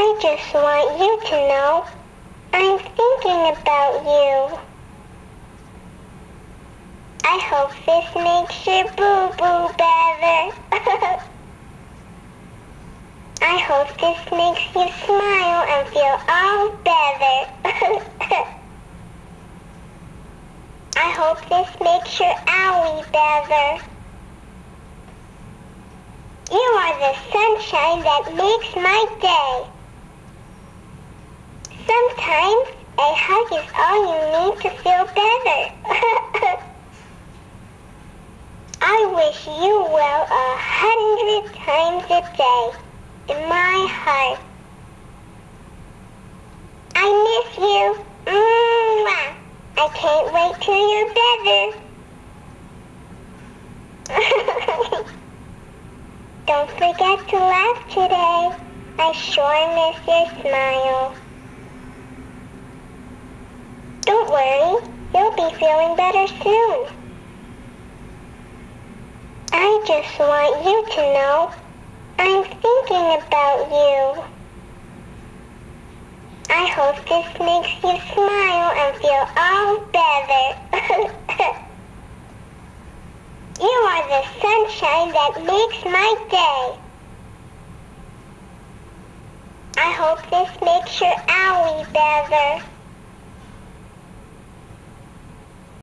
I just want you to know I'm thinking about you. I hope this makes your boo-boo better. I hope this makes you smile and feel all better. I hope this makes your owie better. You are the sunshine that makes my day. Sometimes a hug is all you need to feel better. I wish you well 100 times a day in my heart. I miss you. Mwah. I can't wait till you're better. Don't forget to laugh today. I sure miss your smile. Don't worry, you'll be feeling better soon. I just want you to know I'm thinking about you. I hope this makes you smile and feel all better. You are the sunshine that makes my day. I hope this makes your owie better.